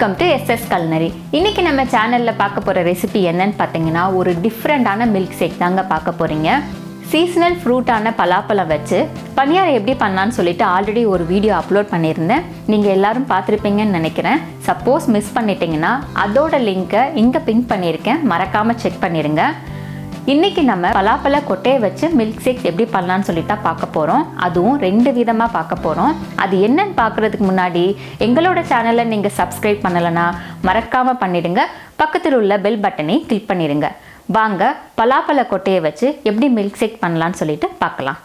Welcome to SS culinary. இன்னைக்கு நம்ம சேனல்ல பார்க்க போற ரெசிபி என்னன்னு பார்த்தீங்கன்னா ஒரு டிஃப்ரெண்டான மில்க் ஷேக் தாங்க பார்க்க போறீங்க. சீசனல் ஃப்ரூட்டான பலாப்பழம் வச்சு பனியாரம் எப்படி பண்ணலான்னு சொல்லிட்டு ஆல்ரெடி ஒரு வீடியோ அப்லோட் பண்ணியிருந்தேன். நீங்கள் எல்லாரும் பார்த்துருப்பீங்கன்னு நினைக்கிறேன். சப்போஸ் மிஸ் பண்ணிட்டீங்கன்னா அதோட லிங்கை இங்கே பின் பண்ணியிருக்கேன், மறக்காமல் செக் பண்ணிடுங்க. இன்றைக்கி நம்ம பலாப்பழ கொட்டையை வச்சு மில்க் ஷேக் எப்படி பண்ணலான்னு சொல்லிட்டு பார்க்க போகிறோம். அதுவும் 2 விதமாக பார்க்க போகிறோம். அது என்னன்னு பார்க்குறதுக்கு முன்னாடி எங்களோட சேனலை நீங்கள் சப்ஸ்கிரைப் பண்ணலைன்னா மறக்காமல் பண்ணிடுங்க. பக்கத்தில் உள்ள பெல் பட்டனை கிளிக் பண்ணிடுங்க. வாங்க பலாப்பழ கொட்டையை வச்சு எப்படி மில்க் ஷேக் பண்ணலான்னு சொல்லிட்டு பார்க்கலாம்.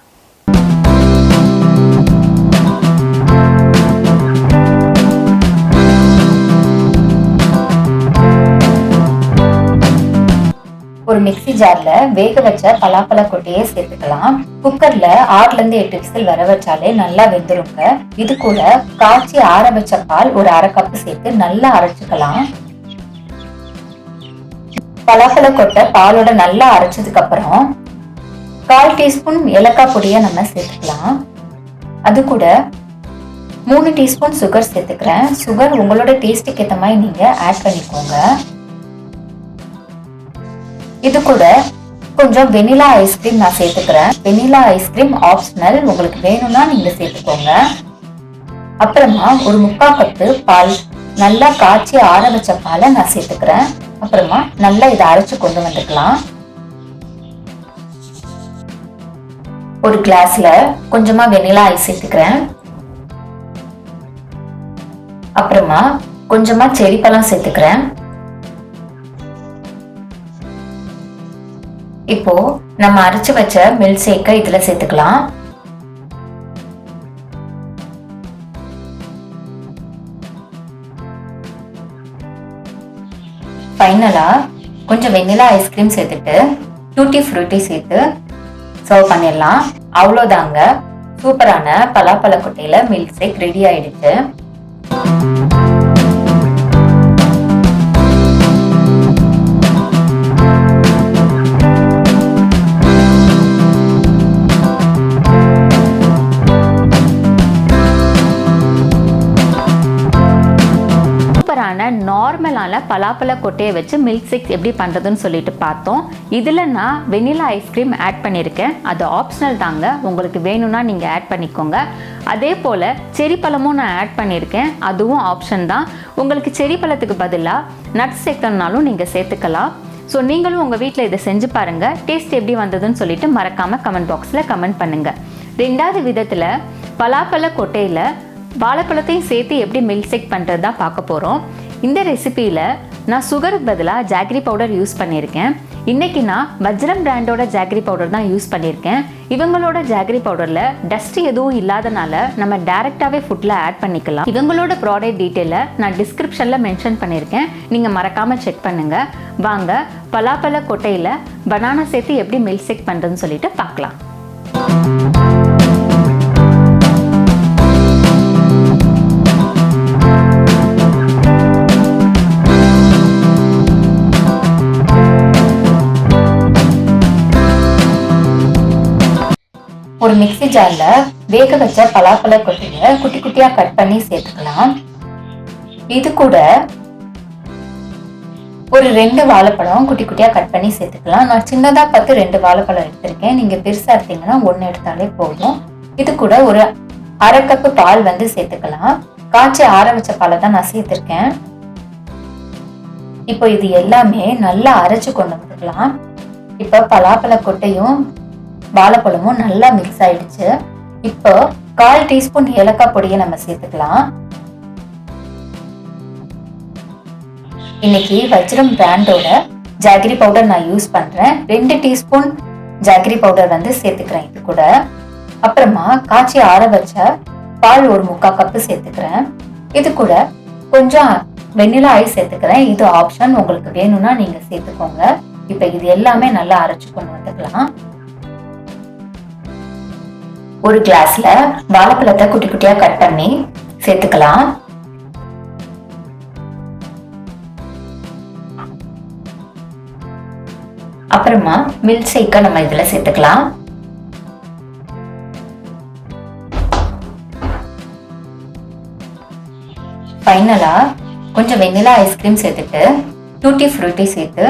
ஒரு மிக்ஸி ஜார்ல வேக வச்ச பலாப்பழ கொட்டையை சேர்த்துக்கலாம். குக்கர்ல 6ல இருந்து 8 விசில் வர வச்சாலே நல்லா வெந்துருங்க. இது கூட காய்ச்சி ஆற வச்ச பால் ஒரு 1/2 கப் சேர்த்து நல்லா அரைச்சுக்கலாம். பலாப்பழ கொட்டை பாலோட நல்லா அரைச்சதுக்கு அப்புறம் 1/4 டீஸ்பூன் ஏலக்காய் பொடியை நம்ம சேர்த்துக்கலாம். அது கூட 3 டீஸ்பூன் சுகர் சேர்த்துக்கிறேன். சுகர் உங்களோட டேஸ்ட்டுக்கு ஏற்ற மாதிரி நீங்க ஆட் பண்ணிக்கோங்க. இது கூட கொஞ்சம் வெனிலா ஐஸ்கிரீம் நான் சேர்த்துக்கிறேன். வெனிலா ஐஸ்கிரீம் ஆப்ஷனல், உங்களுக்கு வேணும்னா நீங்க சேர்த்துக்கோங்க. அப்புறமா ஒரு 3/4 கப்பு பால், நல்லா காய்ச்சி ஆற வச்ச பாலை நான் சேர்த்துக்கிறேன். அப்புறமா நல்லா இதை அரைச்சு கொண்டு வந்துக்கலாம். ஒரு கிளாஸ்ல கொஞ்சமா வெனிலா ஐஸ் சேர்த்துக்கிறேன். அப்புறமா கொஞ்சமா செரி பழம் சேர்த்துக்கிறேன். இப்போ நம்ம அரைச்சு வச்ச மில்க் ஷேக்கை இதுல சேர்த்துக்கலாம். ஃபைனலா கொஞ்சம் வெனிலா ஐஸ்கிரீம் சேர்த்துட்டு டூட்டி ஃப்ரூட்டி சேர்த்து சர்வ் பண்ணிடலாம். அவ்வளோதாங்க, சூப்பரான பலாப்பழ கொட்டையில மில்க் ஷேக் ரெடி ஆயிடுச்சு. நார்மலான பலாப்பழ கொட்டையை வச்சு மில்க் ஷேக் எப்படி பண்ணுறதுன்னு சொல்லிட்டு பார்த்தோம். இதில் நான் வெனிலா ஐஸ்கிரீம் ஆட் பண்ணியிருக்கேன். அது ஆப்ஷனல் தாங்க, உங்களுக்கு வேணும்னா நீங்கள் ஆட் பண்ணிக்கோங்க. அதே போல் செரி பழமும் நான் ஆட் பண்ணியிருக்கேன், அதுவும் ஆப்ஷன் தான். உங்களுக்கு செரி பழத்துக்கு பதிலாக நட்ஸ் சேர்க்கணுனாலும் நீங்கள் சேர்த்துக்கலாம். ஸோ நீங்களும் உங்கள் வீட்டில் இதை செஞ்சு பாருங்கள். டேஸ்ட் எப்படி வந்ததுன்னு சொல்லிட்டு மறக்காமல் கமெண்ட் பாக்ஸில் கமெண்ட் பண்ணுங்கள். 2வது விதத்தில் பலாப்பழ கொட்டையில் வாழைப்பழத்தையும் சேர்த்து எப்படி மில்க் ஷேக் பண்ணுறது தான் பார்க்க போகிறோம். இந்த ரெசிபியில் நான் சுகருக்கு பதிலாக ஜாகரி பவுடர் யூஸ் பண்ணியிருக்கேன். இன்றைக்கி நான் வஜ்ரம் பிராண்டோட ஜாகரி பவுடர் தான் யூஸ் பண்ணியிருக்கேன். இவங்களோட ஜாகரி பவுடரில் டஸ்ட் எதுவும் இல்லாதனால நம்ம டைரெக்டாகவே ஃபுட்டில் ஆட் பண்ணிக்கலாம். இவங்களோட ப்ராடக்ட் டீட்டெயிலை நான் டிஸ்கிரிப்ஷனில் மென்ஷன் பண்ணியிருக்கேன், நீங்கள் மறக்காமல் செக் பண்ணுங்கள். வாங்க பலாப்பழ கொட்டையில் பனானா சேர்த்து எப்படி மில்க் ஷேக் பண்ணுறதுன்னு சொல்லிட்டு பார்க்கலாம். ஒரு மிக்ஸி ஜார்ல வேக வச்ச பலாப்பழ கொட்டையை குட்டி குட்டியா கட் பண்ணி சேர்த்துக்கலாம். இது கூட ஒரு 2 வாழைப்பழம் குட்டி குட்டியா கட் பண்ணி சேர்த்துக்கலாம். நான் சின்னதா பார்த்து 2 வாழைப்பழம் எடுத்திருக்கேன். நீங்க பெருசா எடுத்தீங்கன்னா 1 எடுத்தாலே போதும். இது கூட ஒரு 1/2 கப்பு பால் சேர்த்துக்கலாம். காய்ச்சி ஆற வச்ச பாலை தான் நான் சேர்த்திருக்கேன். இப்போ இது எல்லாமே நல்லா அரைச்சு கொண்டு வந்துக்கலாம். இப்போ பலாப்பழ கொட்டையும் வாழைப்பழமும் நல்லா மிக்ஸ் ஆயிடுச்சு. இப்போ 1/4 டீஸ்பூன் ஏலக்காய் பொடியை நம்ம சேர்த்துக்கலாம். இன்னைக்கு வஜ்ரம் பிராண்டோட ஜாகரி பவுடர் நான் யூஸ் பண்றேன். 2 டீஸ்பூன் ஜாகரி பவுடர் சேர்த்துக்கிறேன். இது கூட அப்புறமா காய்ச்சி ஆற வச்ச பால் ஒரு 3/4 கப்பு சேர்த்துக்கிறேன். இது கூட கொஞ்சம் வெனிலா ஐஸ் சேர்த்துக்கிறேன். இது ஆப்ஷன், உங்களுக்கு வேணும்னா நீங்க சேர்த்துக்கோங்க. இப்ப இது எல்லாமே நல்லா அரைச்சு கொண்டு வந்துக்கலாம். ஒரு கிளாஸ்ல வாழைப்பழத்தை குட்டி குட்டியா கட் பண்ணி சேர்த்துக்கலாம். அப்புறமா மில்க் ஷேக்கை நம்ம இதுல சேர்த்துக்கலாம். ஃபைனலா கொஞ்சம் வெண்ணிலா ஐஸ்கிரீம் சேர்த்துட்டு டூட்டி ஃப்ரூட்டி சேர்த்து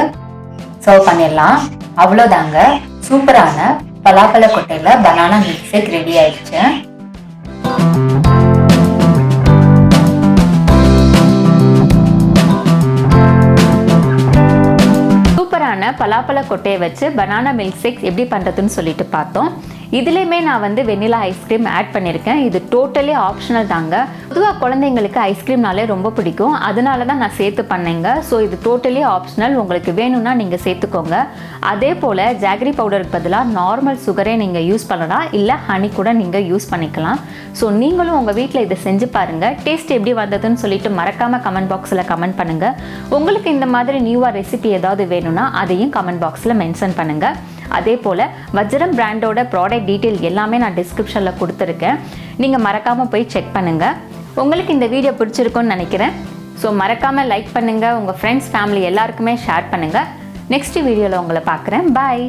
சர்வ் பண்ணிடலாம். அவ்வளோதாங்க, சூப்பரான பலாப்பழ கொட்டையில் பனானா மில்க் ஷேக் ரெடி ஆயிடுச்சு. சூப்பரான பலாப்பழ கொட்டையை வச்சு பனானா மில்க் ஷேக் எப்படி பண்ணுறதுன்னு சொல்லிட்டு பார்த்தோம். இதுலேயுமே நான் வந்து வெண்ணிலா ஐஸ்கிரீம் ஆட் பண்ணியிருக்கேன். இது டோட்டலி ஆப்ஷனல் தாங்க. பொதுவாக குழந்தைங்களுக்கு ஐஸ்கிரீம்னாலே ரொம்ப பிடிக்கும், அதனால தான் நான் சேர்த்து பண்ணேங்க. ஸோ இது டோட்டலி ஆப்ஷனல், உங்களுக்கு வேணும்னா நீங்கள் சேர்த்துக்கோங்க. அதே போல் ஜாகரி பவுடருக்கு பதிலாக நார்மல் சுகரே நீங்கள் யூஸ் பண்ணலாம், இல்லை ஹனி கூட நீங்கள் யூஸ் பண்ணிக்கலாம். ஸோ நீங்களும் உங்கள் வீட்டில் இதை செஞ்சு பாருங்கள். டேஸ்ட் எப்படி வந்ததுன்னு சொல்லிட்டு மறக்காமல் கமெண்ட் பாக்ஸில் கமெண்ட் பண்ணுங்கள். உங்களுக்கு இந்த மாதிரி நியூவாக ரெசிபி ஏதாவது வேணும்னா அதையும் கமெண்ட் பாக்ஸில் மென்ஷன் பண்ணுங்கள். அதே போல் வஜ்ரம் பிராண்டோட ப்ராடக்ட் டீட்டெயில் எல்லாமே நான் டிஸ்கிரிப்ஷனில் கொடுத்துருக்கேன், நீங்கள் மறக்காமல் போய் செக் பண்ணுங்கள். உங்களுக்கு இந்த வீடியோ பிடிச்சிருக்குன்னு நினைக்கிறேன். ஸோ மறக்காமல் லைக் பண்ணுங்கள், உங்கள் ஃப்ரெண்ட்ஸ் ஃபேமிலி எல்லாருக்குமே ஷேர் பண்ணுங்கள். நெக்ஸ்ட் வீடியோவில் உங்களை பார்க்குறேன். பாய்.